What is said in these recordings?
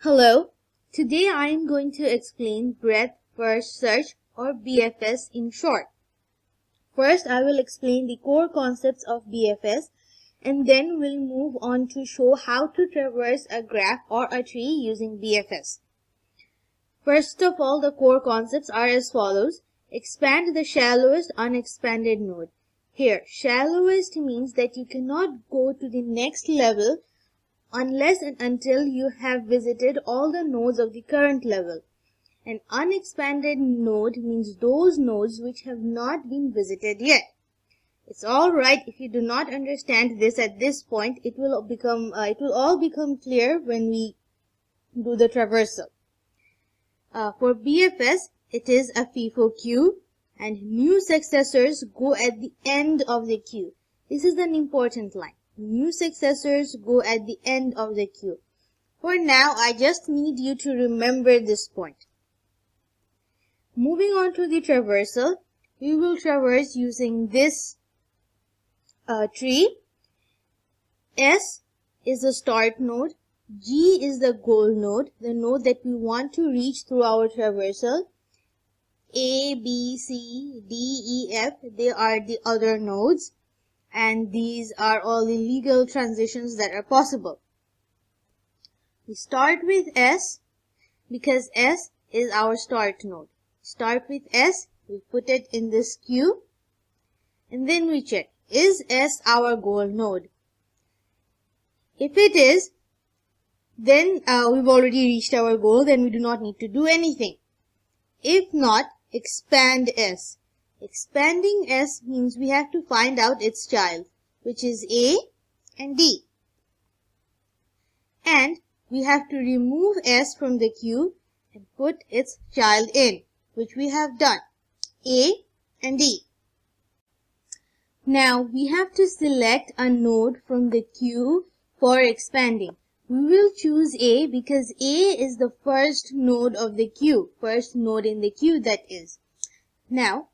Hello, today I am going to explain breadth first search or BFS in short. First, I will explain the core concepts of BFS and then we'll move on to show how to traverse a graph or a tree using BFS. First of all, the core concepts are as follows. Expand the shallowest unexpanded node. Here, shallowest means that you cannot go to the next level unless and until you have visited all the nodes of the current level. An unexpanded node means those nodes which have not been visited yet. It's alright if you do not understand this at this point. It will all become clear when we do the traversal. For BFS, it is a FIFO queue and new successors go at the end of the queue. This is an important line. New successors go at the end of the queue. For now, I just need you to remember this point. Moving on to the traversal, we will traverse using this tree. S is the start node. G is the goal node, the node that we want to reach through our traversal. A, B, C, D, E, F, they are the other nodes. And these are all the legal transitions that are possible. We start with S because S is our start node. Start with S, we put it in this queue, and then we check, is S our goal node? If it is, then we've already reached our goal, then we do not need to do anything. If not, expand S. Expanding S means we have to find out its child, which is A and D. And we have to remove S from the queue and put its child in, which we have done, A and D. Now we have to select a node from the queue for expanding. We will choose A because A is the first node of the queue, first node in the queue that is. Now,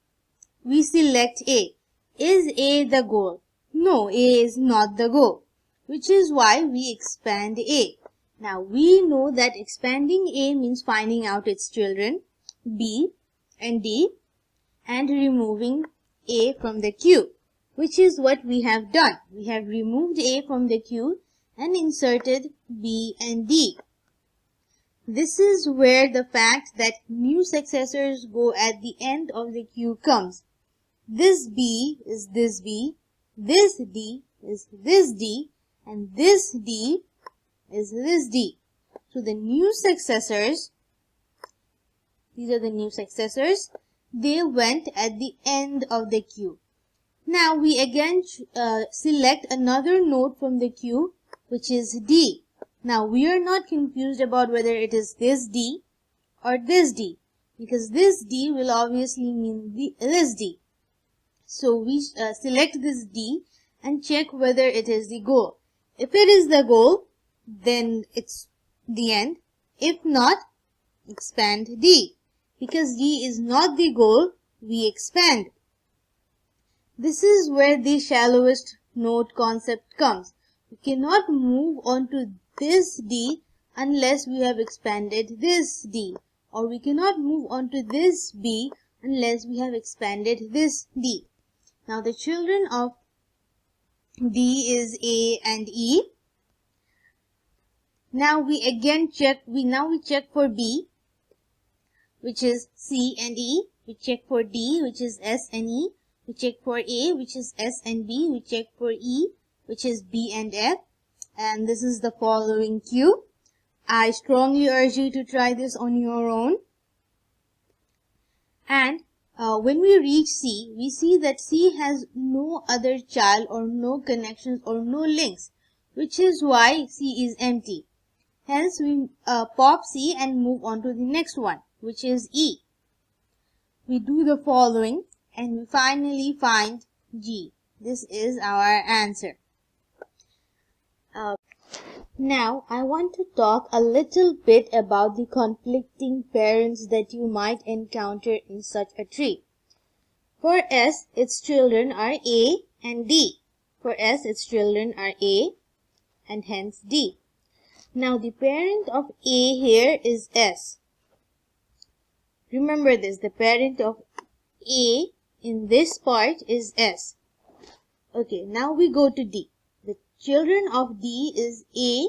we select A. Is A the goal? No, A is not the goal, which is why we expand A. Now, we know that expanding A means finding out its children, B and D, and removing A from the queue, which is what we have done. We have removed A from the queue and inserted B and D. This is where the fact that new successors go at the end of the queue comes. This B is this B, this D is this D, and this D is this D. So the new successors, these are the new successors, they went at the end of the queue. Now we again select another node from the queue, which is D. Now we are not confused about whether it is this D or this D, because this D will obviously mean this D. So we select this D and check whether it is the goal. If it is the goal, then it's the end. If not, expand D. Because D is not the goal, we expand. This is where the shallowest node concept comes. We cannot move on to this D unless we have expanded this D. Or we cannot move on to this B unless we have expanded this D. Now the children of D is A and E. Now we again check, we check for B, which is C and E. We check for D, which is S and E. We check for A, which is S and B. We check for E, which is B and F. And this is the following queue. I strongly urge you to try this on your own. And when we reach C, we see that C has no other child or no connections or no links, which is why C is empty. Hence, we pop C and move on to the next one, which is E. We do the following and we finally find G. This is our answer. Now, I want to talk a little bit about the conflicting parents that you might encounter in such a tree. For S, its children are A and D. For S, its children are A and hence D. Now the parent of A here is S. Remember this, the parent of A in this part is S. Okay, now we go to D. The children of D is A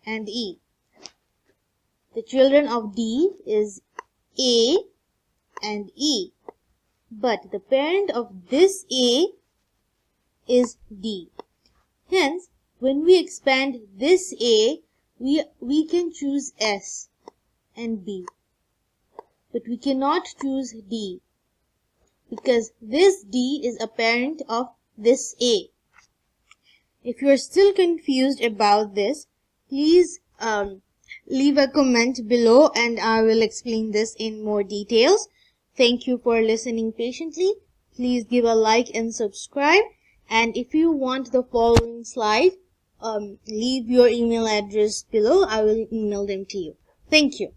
and E. The children of D is A and E. But the parent of this A is D. Hence, when we expand this A, we can choose S and B. But we cannot choose D, because this D is a parent of this A. If you are still confused about this, please leave a comment below and I will explain this in more details. Thank you for listening patiently. Please give a like and subscribe. And if you want the following slide, leave your email address below. I will email them to you. Thank you.